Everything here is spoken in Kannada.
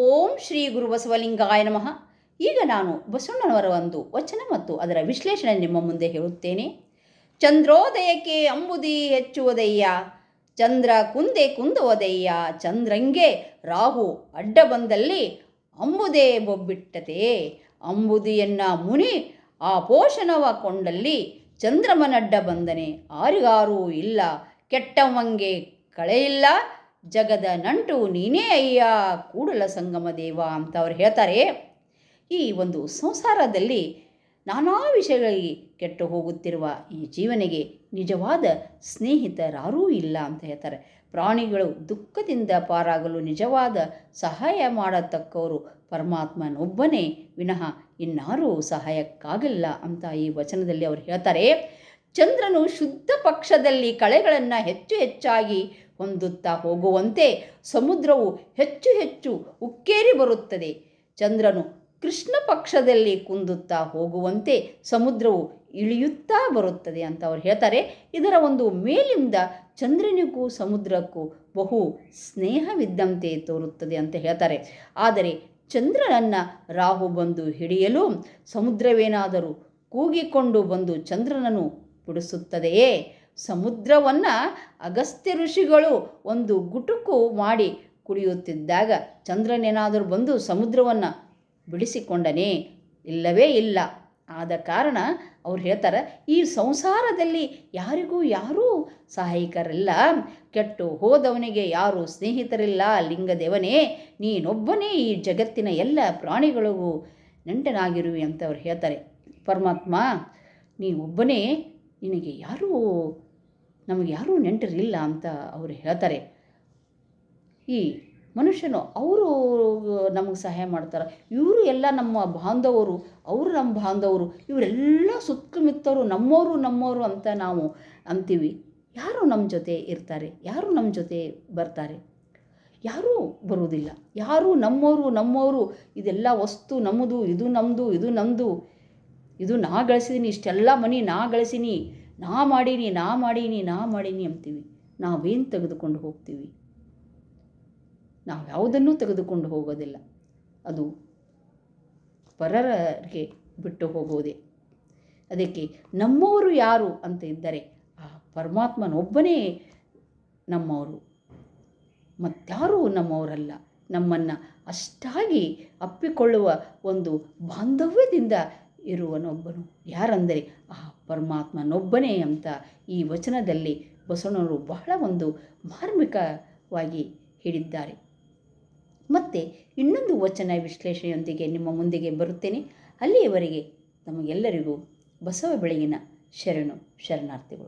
ಓಂ ಶ್ರೀ ಗುರು ಬಸವಲಿಂಗಾಯ ನಮಃ. ಈಗ ನಾನು ಬಸವಣ್ಣನವರ ಒಂದು ವಚನ ಮತ್ತು ಅದರ ವಿಶ್ಲೇಷಣೆ ನಿಮ್ಮ ಮುಂದೆ ಹೇಳುತ್ತೇನೆ. ಚಂದ್ರೋದಯಕ್ಕೆ ಅಂಬುದಿ ಹೆಚ್ಚುವುದಯ್ಯ, ಚಂದ್ರ ಕುಂದೆ ಕುಂದುವುದಯ್ಯ, ಚಂದ್ರಂಗೆ ರಾಹು ಅಡ್ಡ ಬಂದಲ್ಲಿ ಅಂಬುದೇ ಬೊಬ್ಬಿಟ್ಟತೆ. ಅಂಬುದಿಯನ್ನ ಮುನಿ ಆ ಪೋಷಣವ ಕೊಂಡಲ್ಲಿ, ಚಂದ್ರಮನಡ್ಡ ಬಂದನೆ ಆರಿಗಾರೂ ಇಲ್ಲ, ಕೆಟ್ಟವಂಗೆ ಕಳೆಯಿಲ್ಲ, ಜಗದ ನಂಟು ನೀನೇ ಅಯ್ಯ ಕೂಡಲ ಸಂಗಮ ದೇವ ಅಂತ ಅವ್ರು ಹೇಳ್ತಾರೆ. ಈ ಒಂದು ಸಂಸಾರದಲ್ಲಿ ನಾನಾ ವಿಷಯಗಳಿಗೆ ಕೆಟ್ಟು ಹೋಗುತ್ತಿರುವ ಈ ಜೀವನಿಗೆ ನಿಜವಾದ ಸ್ನೇಹಿತರಾರೂ ಇಲ್ಲ ಅಂತ ಹೇಳ್ತಾರೆ. ಪ್ರಾಣಿಗಳು ದುಃಖದಿಂದ ಪಾರಾಗಲು ನಿಜವಾದ ಸಹಾಯ ಮಾಡತಕ್ಕವರು ಪರಮಾತ್ಮನೊಬ್ಬನೇ ವಿನಃ ಇನ್ನಾರೂ ಸಹಾಯಕ್ಕಾಗಲ್ಲ ಅಂತ ಈ ವಚನದಲ್ಲಿ ಅವರು ಹೇಳ್ತಾರೆ. ಚಂದ್ರನು ಶುದ್ಧ ಪಕ್ಷದಲ್ಲಿ ಕಳೆಗಳನ್ನು ಹೆಚ್ಚು ಹೆಚ್ಚಾಗಿ ಹೊಂದುತ್ತಾ ಹೋಗುವಂತೆ ಸಮುದ್ರವು ಹೆಚ್ಚು ಹೆಚ್ಚು ಉಕ್ಕೇರಿ ಬರುತ್ತದೆ. ಚಂದ್ರನು ಕೃಷ್ಣ ಪಕ್ಷದಲ್ಲಿ ಕುಂದುತ್ತಾ ಹೋಗುವಂತೆ ಸಮುದ್ರವು ಇಳಿಯುತ್ತಾ ಬರುತ್ತದೆ ಅಂತ ಅವ್ರು ಹೇಳ್ತಾರೆ. ಇದರ ಒಂದು ಮೇಲಿಂದ ಚಂದ್ರನಿಗೂ ಸಮುದ್ರಕ್ಕೂ ಬಹು ಸ್ನೇಹವಿದ್ದಂತೆ ತೋರುತ್ತದೆ ಅಂತ ಹೇಳ್ತಾರೆ. ಆದರೆ ಚಂದ್ರನನ್ನು ರಾಹು ಬಂದು ಹಿಡಿಯಲು ಸಮುದ್ರವೇನಾದರೂ ಕೂಗಿಕೊಂಡು ಬಂದು ಚಂದ್ರನನ್ನು ಬಿಡಿಸುತ್ತದೆಯೇ? ಸಮುದ್ರವನ್ನು ಅಗಸ್ತ್ಯ ಋಷಿಗಳು ಒಂದು ಗುಟುಕು ಮಾಡಿ ಕುಡಿಯುತ್ತಿದ್ದಾಗ ಚಂದ್ರನೇನಾದರೂ ಬಂದು ಸಮುದ್ರವನ್ನು ಬಿಡಿಸಿಕೊಂಡನೇ? ಇಲ್ಲವೇ ಇಲ್ಲ. ಆದ ಕಾರಣ ಅವ್ರು ಹೇಳ್ತಾರೆ, ಈ ಸಂಸಾರದಲ್ಲಿ ಯಾರಿಗೂ ಯಾರೂ ಸಹಾಯಕರಿಲ್ಲ, ಕೆಟ್ಟು ಹೋದವನಿಗೆ ಯಾರೂ ಸ್ನೇಹಿತರಿಲ್ಲ. ಲಿಂಗದೇವನೇ, ನೀನೊಬ್ಬನೇ ಈ ಜಗತ್ತಿನ ಎಲ್ಲ ಪ್ರಾಣಿಗಳಿಗೂ ನೆಂಟನಾಗಿರುವೆ ಅಂತ ಅವ್ರು ಹೇಳ್ತಾರೆ. ಪರಮಾತ್ಮ ನೀನೊಬ್ಬನೇ, ನಿನಗೆ ನಮಗೆ ಯಾರೂ ನೆಂಟರಿಲ್ಲ ಅಂತ ಅವರು ಹೇಳ್ತಾರೆ. ಈ ಮನುಷ್ಯನು ಅವರು ನಮಗೆ ಸಹಾಯ ಮಾಡ್ತಾರೆ, ಇವರು ಎಲ್ಲ ನಮ್ಮ ಬಾಂಧವರು, ಅವರು ನಮ್ಮ ಬಾಂಧವರು, ಇವರೆಲ್ಲ ಸುತ್ತಮುತ್ತವರು ನಮ್ಮವರು ಅಂತ ನಾವು ಅಂತೀವಿ. ಯಾರು ನಮ್ಮ ಜೊತೆ ಇರ್ತಾರೆ? ಯಾರು ನಮ್ಮ ಜೊತೆ ಬರ್ತಾರೆ? ಯಾರೂ ಬರುವುದಿಲ್ಲ. ಯಾರೂ ನಮ್ಮವರು ಇದೆಲ್ಲ ವಸ್ತು ನಮ್ಮದು, ಇದು ನಮ್ಮದು, ಇದು ನಾ ಗಳಿಸಿದ್ದೀನಿ, ಇಷ್ಟೆಲ್ಲ ಮನಿ ನಾ ಗಳಿಸೀನಿ, ನಾ ಮಾಡೀನಿ ಅಂತೀವಿ. ನಾವೇನು ತೆಗೆದುಕೊಂಡು ಹೋಗ್ತೀವಿ? ನಾವು ಯಾವುದನ್ನೂ ತೆಗೆದುಕೊಂಡು ಹೋಗೋದಿಲ್ಲ. ಅದು ಪರರಿಗೆ ಬಿಟ್ಟು ಹೋಗುವುದೇ. ಅದಕ್ಕೆ ನಮ್ಮವರು ಯಾರು ಅಂತ ಇದ್ದರೆ ಆ ಪರಮಾತ್ಮನೊಬ್ಬನೇ ನಮ್ಮವರು, ಮತ್ತಾರೂ ನಮ್ಮವರಲ್ಲ. ನಮ್ಮನ್ನು ಅಷ್ಟಾಗಿ ಅಪ್ಪಿಕೊಳ್ಳುವ ಒಂದು ಬಾಂಧವ್ಯದಿಂದ ಇರುವನೊಬ್ಬನು ಯಾರಂದರೆ ಆ ಪರಮಾತ್ಮನೊಬ್ಬನೇ ಅಂತ ಈ ವಚನದಲ್ಲಿ ಬಸವಣ್ಣವರು ಬಹಳ ಒಂದು ಮಾರ್ಮಿಕವಾಗಿ ಹೇಳಿದ್ದಾರೆ. ಮತ್ತು ಇನ್ನೊಂದು ವಚನ ವಿಶ್ಲೇಷಣೆಯೊಂದಿಗೆ ನಿಮ್ಮ ಮುಂದಿಗೆ ಬರುತ್ತೇನೆ. ಅಲ್ಲಿಯವರೆಗೆ ನಮಗೆಲ್ಲರಿಗೂ ಬಸವ ಬೆಳಗಿನ ಶರಣಾರ್ಥಿಗಳು.